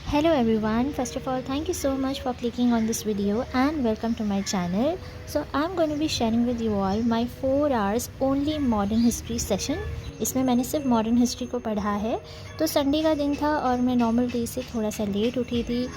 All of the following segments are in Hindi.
Hello everyone, first of all thank you so much for clicking on this video and welcome to my channel. So I'm going to be sharing with you all my 4 hours only modern history session. इसमें मैंने सिर्फ मॉडर्न हिस्ट्री को पढ़ा है। तो संडे का दिन था और मैं नॉर्मल डे से थोड़ा सा लेट उठी थी।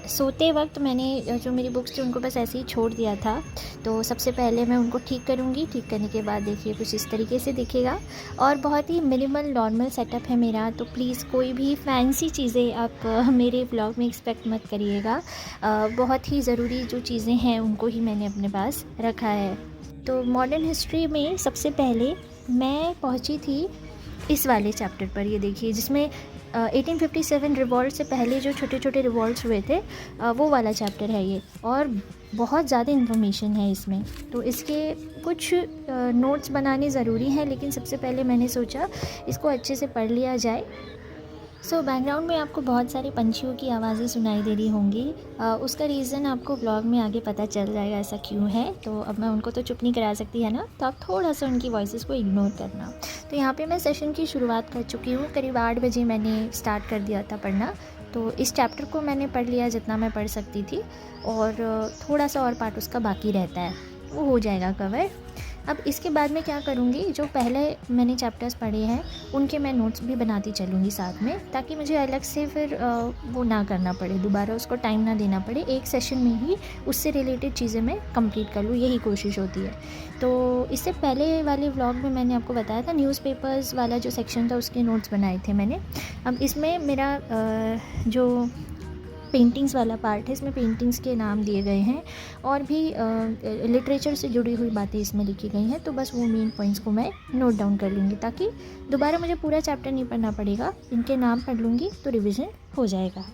सोते वक्त मैंने जो मेरी बुक्स थी उनको बस ऐसे ही छोड़ दिया था। तो सबसे पहले मैं उनको ठीक करूँगी। ठीक करने के बाद देखिए कुछ इस तरीके से दिखेगा और बहुत ही मिनिमल नॉर्मल सेटअप है मेरा। तो प्लीज़ कोई भी फैंसी चीज़ें आप मेरे ब्लॉग में एक्सपेक्ट मत करिएगा। बहुत ही ज़रूरी जो चीज़ें हैं उनको ही मैंने अपने पास रखा है। तो मॉडर्न हिस्ट्री में सबसे पहले मैं पहुंची थी इस वाले चैप्टर पर। ये देखिए जिसमें 1857 रिवॉल्ट से पहले जो छोटे छोटे रिवॉल्ट्स हुए थे वो वाला चैप्टर है ये। और बहुत ज़्यादा इन्फॉर्मेशन है इसमें, तो इसके कुछ नोट्स बनाने ज़रूरी हैं। लेकिन सबसे पहले मैंने सोचा इसको अच्छे से पढ़ लिया जाए। बैकग्राउंड में आपको बहुत सारे पंछियों की आवाज़ें सुनाई दे रही होंगी। उसका रीज़न आपको ब्लॉग में आगे पता चल जाएगा ऐसा क्यों है। तो अब मैं उनको तो चुप नहीं करा सकती है ना, तो आप थोड़ा सा उनकी वॉइसेस को इग्नोर करना। तो यहाँ पे मैं सेशन की शुरुआत कर चुकी हूँ। करीब 8 बजे मैंने स्टार्ट कर दिया था पढ़ना। तो इस चैप्टर को मैंने पढ़ लिया जितना मैं पढ़ सकती थी, और थोड़ा सा और पार्ट उसका बाकी रहता है, वो हो जाएगा कवर। अब इसके बाद मैं क्या करूँगी, जो पहले मैंने चैप्टर्स पढ़े हैं उनके मैं नोट्स भी बनाती चलूँगी साथ में, ताकि मुझे अलग से फिर वो ना करना पड़े, दोबारा उसको टाइम ना देना पड़े। एक सेशन में ही उससे रिलेटेड चीज़ें मैं कंप्लीट कर लूँ, यही कोशिश होती है। तो इससे पहले वाले व्लॉग में मैंने आपको बताया था न्यूज़पेपर्स वाला जो सेक्शन था उसके नोट्स बनाए थे मैंने। अब इसमें मेरा जो पेंटिंग्स वाला पार्ट है, इसमें पेंटिंग्स के नाम दिए गए हैं और भी लिटरेचर से जुड़ी हुई बातें इसमें लिखी गई हैं। तो बस वो मेन पॉइंट्स को मैं नोट डाउन कर लूँगी, ताकि दोबारा मुझे पूरा चैप्टर नहीं पढ़ना पड़ेगा। इनके नाम पढ़ लूँगी तो रिवीजन हो जाएगा।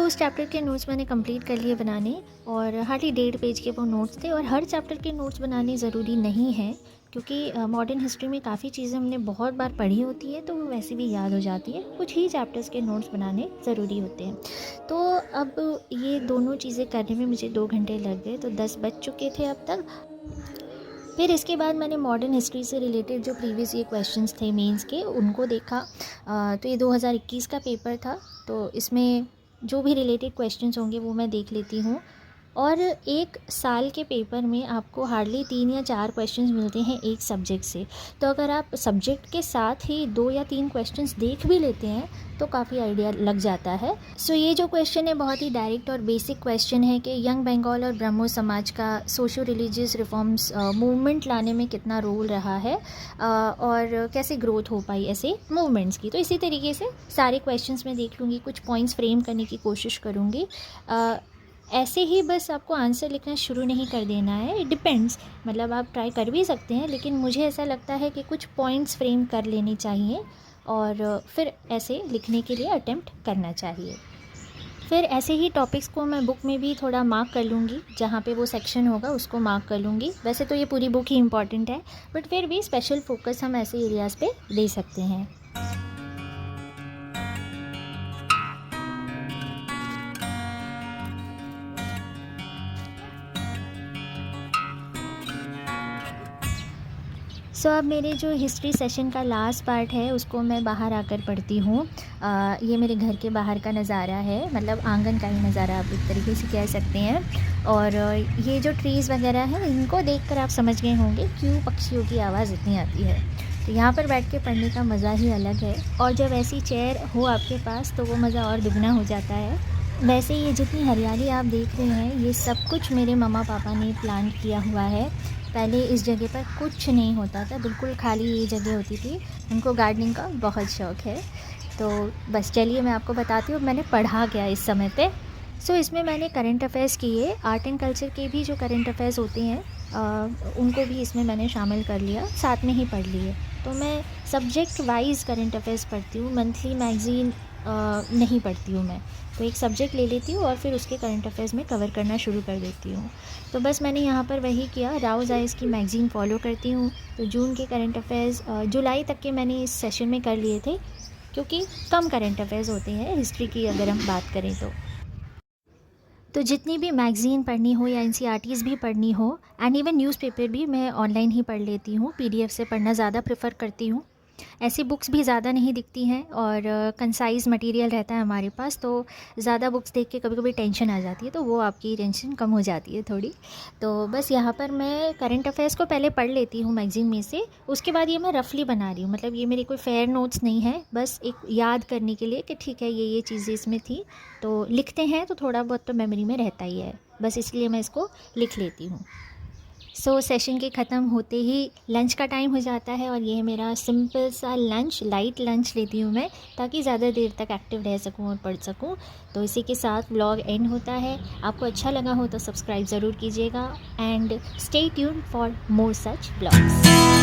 उस चैप्टर के नोट्स मैंने कंप्लीट कर लिए बनाने, और हार्डली 1.5 पेज के वो नोट्स थे। और हर चैप्टर के नोट्स बनाने ज़रूरी नहीं है, क्योंकि मॉडर्न हिस्ट्री में काफ़ी चीज़ें हमने बहुत बार पढ़ी होती है तो वो वैसे भी याद हो जाती है। कुछ ही चैप्टर्स के नोट्स बनाने ज़रूरी होते हैं। तो अब ये दोनों चीज़ें करने में मुझे 2 घंटे लग गए, तो 10 बज चुके थे अब तक। फिर इसके बाद मैंने मॉडर्न हिस्ट्री से रिलेटेड जो प्रीवियस ये क्वेश्चंस थे मेंस के उनको देखा। तो ये 2021 का पेपर था, तो इसमें जो भी रिलेटेड क्वेश्चंस होंगे वो मैं देख लेती हूँ। और एक साल के पेपर में आपको हार्डली 3 या 4 क्वेश्चंस मिलते हैं एक सब्जेक्ट से। तो अगर आप सब्जेक्ट के साथ ही 2 या 3 क्वेश्चंस देख भी लेते हैं तो काफ़ी आइडिया लग जाता है। ये जो क्वेश्चन है बहुत ही डायरेक्ट और बेसिक क्वेश्चन है कि यंग बंगाल और ब्रह्मो समाज का सोशो रिलीजियस रिफॉर्म्स मूवमेंट लाने में कितना रोल रहा है, और कैसे ग्रोथ हो पाई ऐसे मूवमेंट्स की। तो इसी तरीके से सारे क्वेश्चंस मैं देख लूँगी, कुछ पॉइंट्स फ्रेम करने की कोशिश करूँगी। ऐसे ही बस आपको आंसर लिखना शुरू नहीं कर देना है, इट डिपेंड्स, मतलब आप ट्राई कर भी सकते हैं, लेकिन मुझे ऐसा लगता है कि कुछ पॉइंट्स फ्रेम कर लेने चाहिए और फिर ऐसे लिखने के लिए अटेम्प्ट करना चाहिए। फिर ऐसे ही टॉपिक्स को मैं बुक में भी थोड़ा मार्क कर लूँगी, जहाँ पे वो सेक्शन होगा उसको मार्क कर लूँगी। वैसे तो ये पूरी बुक ही इम्पॉर्टेंट है, बट फिर भी स्पेशल फोकस हम ऐसे एरियाज़ पे दे सकते हैं। अब मेरे जो हिस्ट्री सेशन का लास्ट पार्ट है उसको मैं बाहर आकर पढ़ती हूँ। ये मेरे घर के बाहर का नज़ारा है, मतलब आंगन का ही नज़ारा आप एक तरीके से कह सकते हैं। और ये जो ट्रीज़ वगैरह हैं इनको देखकर आप समझ गए होंगे क्यों पक्षियों की आवाज़ इतनी आती है। तो यहाँ पर बैठ के पढ़ने का मज़ा ही अलग है, और जब ऐसी चेयर हो आपके पास तो वो मज़ा और दुगना हो जाता है। वैसे ये जितनी हरियाली आप देख रहे हैं ये सब कुछ मेरे मम्मा पापा ने प्लान किया हुआ है। पहले इस जगह पर कुछ नहीं होता था, बिल्कुल खाली ये जगह होती थी। उनको गार्डनिंग का बहुत शौक़ है। तो बस चलिए मैं आपको बताती हूँ मैंने पढ़ा क्या इस समय पे। इसमें मैंने करंट अफेयर्स किए, आर्ट एंड कल्चर के भी जो करंट अफेयर्स होते हैं उनको भी इसमें मैंने शामिल कर लिया, साथ में ही पढ़ लिए। तो मैं सब्जेक्ट वाइज करंट अफेयर्स पढ़ती हूँ, मंथली मैगज़ीन नहीं पढ़ती हूँ मैं। तो एक सब्जेक्ट ले लेती हूँ और फिर उसके करंट अफेयर्स में कवर करना शुरू कर देती हूँ। तो बस मैंने यहाँ पर वही किया, राउज़ आइज़ की मैगज़ीन फॉलो करती हूँ। तो जून के करंट अफेयर्स जुलाई तक के मैंने इस सेशन में कर लिए थे, क्योंकि कम करंट अफेयर्स होते हैं हिस्ट्री की अगर हम बात करें तो। तो जितनी भी मैगज़ीन पढ़नी हो या एनसीईआरटीज़ भी पढ़नी हो एंड इवन न्यूज़पेपर भी मैं ऑनलाइन ही पढ़ लेती हूँ, पीडीएफ से पढ़ना ज़्यादा प्रेफर करती हूँ। ऐसी बुक्स भी ज़्यादा नहीं दिखती हैं और कंसाइज़ मटेरियल रहता है हमारे पास, तो ज़्यादा बुक्स देख के कभी कभी टेंशन आ जाती है, तो वो आपकी टेंशन कम हो जाती है थोड़ी। तो बस यहाँ पर मैं करंट अफेयर्स को पहले पढ़ लेती हूँ मैगज़ीन में से, उसके बाद ये मैं रफली बना रही हूँ, मतलब ये मेरी कोई फेयर नोट्स नहीं है, बस एक याद करने के लिए कि ठीक है ये चीज़ें इसमें थी, तो लिखते हैं तो थोड़ा बहुत तो मेमोरी में रहता ही है, बस इसलिए मैं इसको लिख लेती हूँ। सेशन के ख़त्म होते ही लंच का टाइम हो जाता है और ये है मेरा सिंपल सा लंच, लाइट लंच लेती हूँ मैं, ताकि ज़्यादा देर तक एक्टिव रह सकूँ और पढ़ सकूँ। तो इसी के साथ व्लॉग एंड होता है। आपको अच्छा लगा हो तो सब्सक्राइब ज़रूर कीजिएगा and stay tuned for more such vlogs.